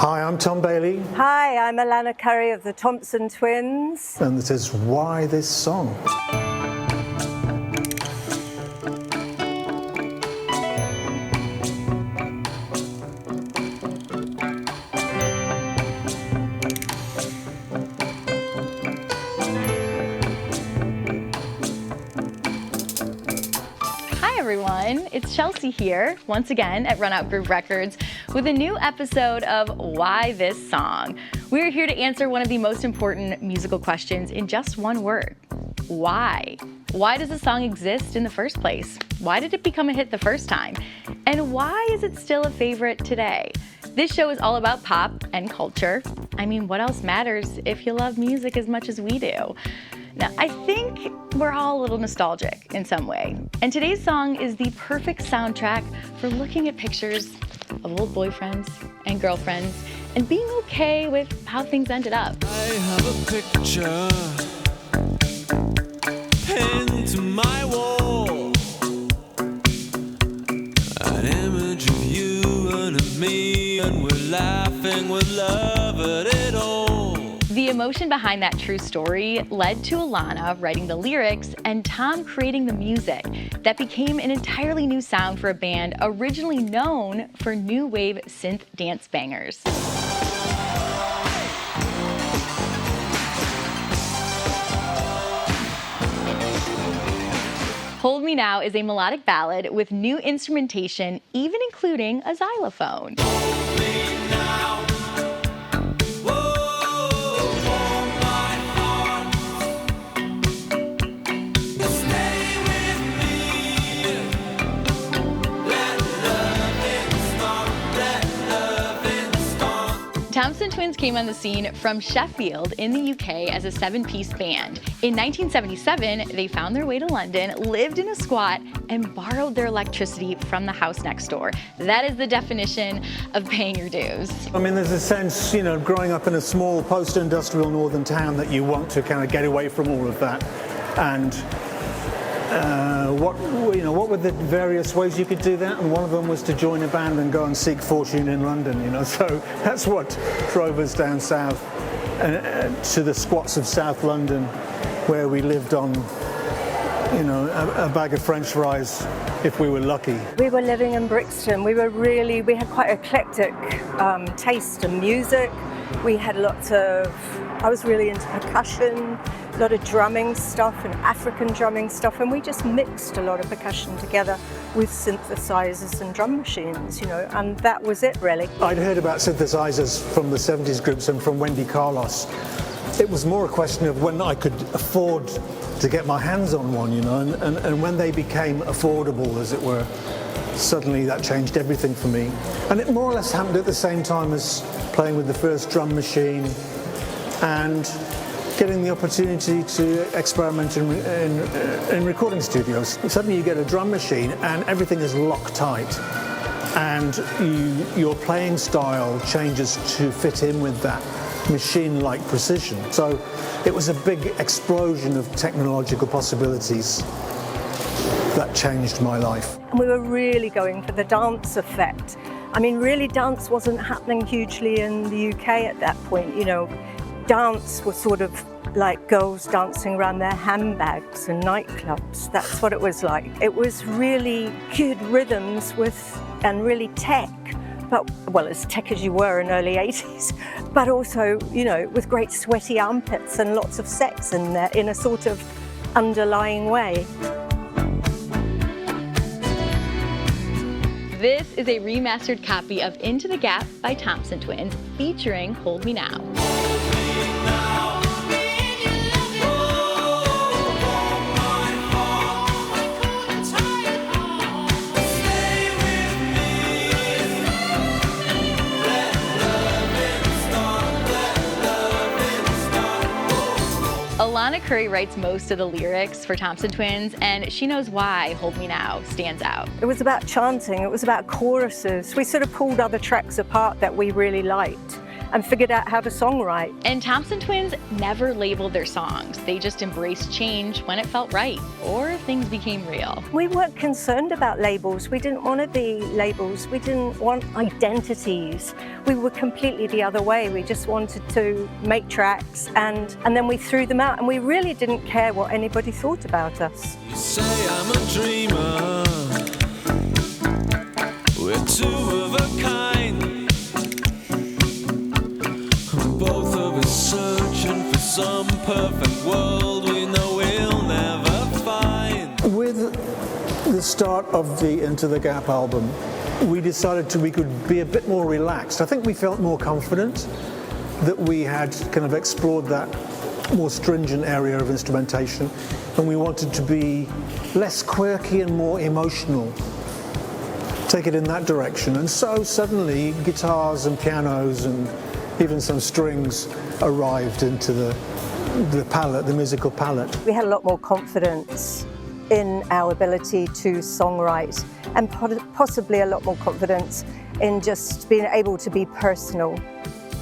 Hi, I'm Tom Bailey. Hi, I'm Alannah Currie of the Thompson Twins. And this is Why This Song. Everyone, it's Chelsea here, once again at Run Out Groove Records with a new episode of Why This Song. We're here to answer one of the most important musical questions in just one word. Why? Why does a song exist in the first place? Why did it become a hit the first time? And why is it still a favorite today? This show is all about pop and culture. I mean, what else matters if you love music as much as we do? Now, I think we're all a little nostalgic in some way, and today's song is the perfect soundtrack for looking at pictures of old boyfriends and girlfriends and being okay with how things ended up. I have a picture pinned to my wall, an image of you and of me, and we're laughing with love at it all. The emotion behind that true story led to Alannah writing the lyrics and Tom creating the music that became an entirely new sound for a band originally known for new wave synth dance bangers. Hold Me Now is a melodic ballad with new instrumentation, even including a xylophone. Thompson Twins came on the scene from Sheffield in the UK as a 7-piece band. In 1977, they found their way to London, lived in a squat, and borrowed their electricity from the house next door. That is the definition of paying your dues. I mean, there's a sense, growing up in a small post-industrial northern town that you want to kind of get away from all of that. And what were the various ways you could do that? And one of them was to join a band and go and seek fortune in London, So that's what drove us down south to the squats of South London, where we lived on, a bag of French fries if we were lucky. We were living in Brixton. We had quite eclectic taste in music. We had I was really into percussion, a lot of drumming stuff and African drumming stuff, and we just mixed a lot of percussion together with synthesizers and drum machines, and that was it really. I'd heard about synthesizers from the 70s groups and from Wendy Carlos. It was more a question of when I could afford to get my hands on one, and when they became affordable, as it were, suddenly that changed everything for me. And it more or less happened at the same time as playing with the first drum machine and getting the opportunity to experiment in recording studios. Suddenly you get a drum machine and everything is Loctite, and your playing style changes to fit in with that machine-like precision. So it was a big explosion of technological possibilities that changed my life. And we were really going for the dance effect. I mean, really, dance wasn't happening hugely in the UK at that point. Dance was sort of like girls dancing around their handbags in nightclubs. That's what it was like. It was really good rhythms and really tech, as tech as you were in early 80s, but also, with great sweaty armpits and lots of sex in there in a sort of underlying way. This is a remastered copy of Into the Gap by Thompson Twins, featuring Hold Me Now. Alannah Currie writes most of the lyrics for Thompson Twins, and she knows why Hold Me Now stands out. It was about chanting, it was about choruses. We sort of pulled other tracks apart that we really liked and figured out how to songwrite. And Thompson Twins never labeled their songs. They just embraced change when it felt right, or things became real. We weren't concerned about labels. We didn't want to be labels. We didn't want identities. We were completely the other way. We just wanted to make tracks and then we threw them out, and we really didn't care what anybody thought about us. You say I'm a dreamer, we're two of a kind, both of us searching for some perfect world we know we'll never find. With the start of the Into the Gap album, we decided we could be a bit more relaxed. I think we felt more confident that we had kind of explored that more stringent area of instrumentation, and we wanted to be less quirky and more emotional, take it in that direction. And so suddenly guitars and pianos and even some strings arrived into the palette, the musical palette. We had a lot more confidence in our ability to songwrite, and possibly a lot more confidence in just being able to be personal.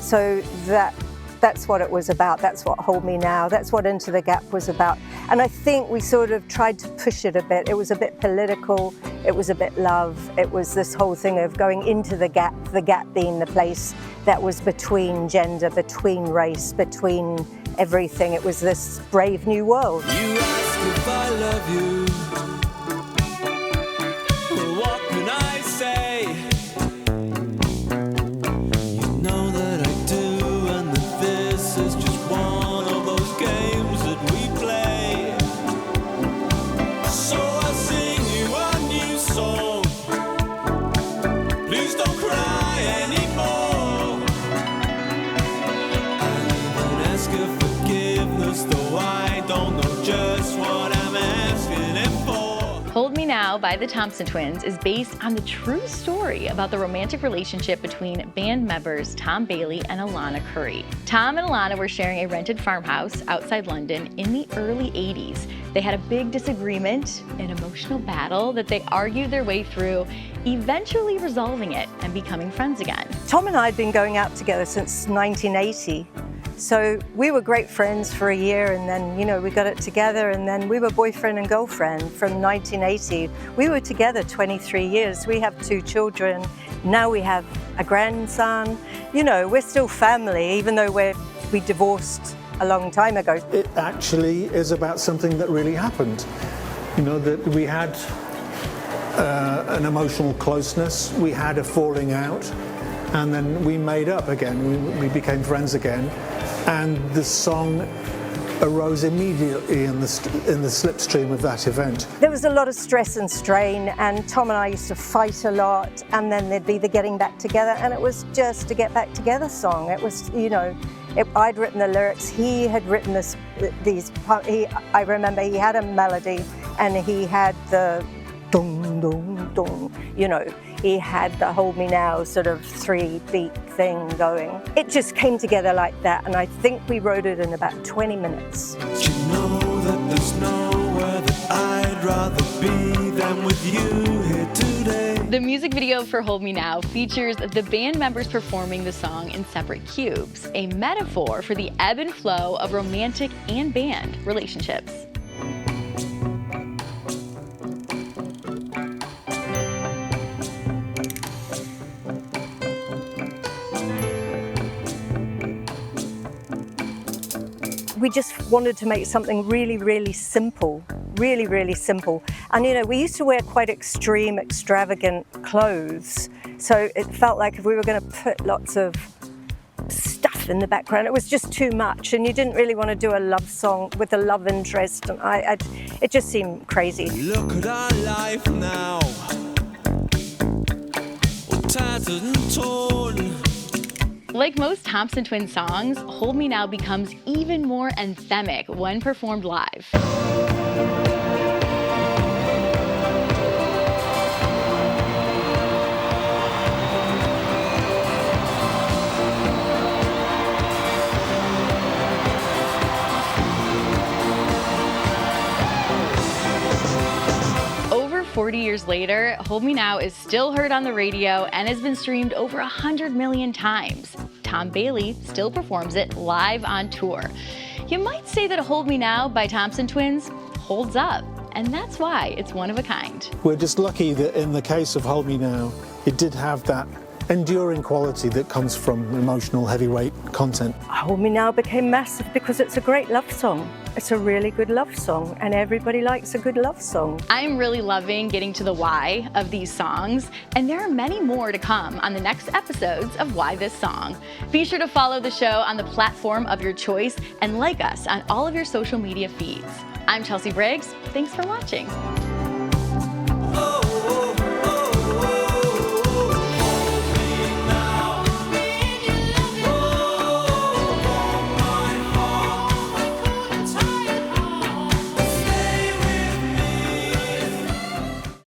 So that's what it was about. That's what Hold Me Now, that's what Into the Gap was about. And I think we sort of tried to push it a bit. It was a bit political, it was a bit love, it was this whole thing of going into the gap being the place that was between gender, between race, between everything. It was this brave new world. You ask if I love you, well, what can I say? You know that I do, and that this is just one of those games that we play. So I sing you a new song, please don't cry anymore. I even ask for forgiveness, though I don't know just what I'm asking it for. Hold Me Now by the Thompson Twins is based on the true story about the romantic relationship between band members Tom Bailey and Alannah Currie. Tom and Alannah were sharing a rented farmhouse outside London in the early 80s. They had a big disagreement, an emotional battle that they argued their way through, eventually resolving it and becoming friends again. Tom and I had been going out together since 1980. So we were great friends for a year, and then, you know, we got it together, and then we were boyfriend and girlfriend from 1980. We were together 23 years. We have 2 children. Now we have a grandson. You know, we're still family, even though we divorced a long time ago. It actually is about something that really happened. You know, that we had an emotional closeness, we had a falling out, and then we made up again. We became friends again. And the song arose immediately in the slipstream of that event. There was a lot of stress and strain, and Tom and I used to fight a lot, and then there'd be the getting back together, and it was just a get back together song. It was, you know, I'd written the lyrics, he had written I remember he had a melody, and he had the dong, dong, dong, you know. He had the Hold Me Now sort of 3-beat thing going. It just came together like that, and I think we wrote it in about 20 minutes. But you know that there's nowhere that I'd rather be than with you here today. The music video for Hold Me Now features the band members performing the song in separate cubes, a metaphor for the ebb and flow of romantic and band relationships. We just wanted to make something really, really simple, really, really simple. And you know, we used to wear quite extreme, extravagant clothes. So it felt like if we were going to put lots of stuff in the background, it was just too much. And you didn't really want to do a love song with a love interest. And it just seemed crazy. Look at our life now, all tattered and torn. Like most Thompson Twins songs, Hold Me Now becomes even more anthemic when performed live. Over 40 years later, Hold Me Now is still heard on the radio and has been streamed over 100 million times. Tom Bailey still performs it live on tour. You might say that Hold Me Now by Thompson Twins holds up, and that's why it's one of a kind. We're just lucky that in the case of Hold Me Now, it did have that enduring quality that comes from emotional heavyweight content. Hold Me Now became massive because it's a great love song. It's a really good love song, and everybody likes a good love song. I'm really loving getting to the why of these songs, and there are many more to come on the next episodes of Why This Song. Be sure to follow the show on the platform of your choice and like us on all of your social media feeds. I'm Chelsea Briggs. Thanks for watching.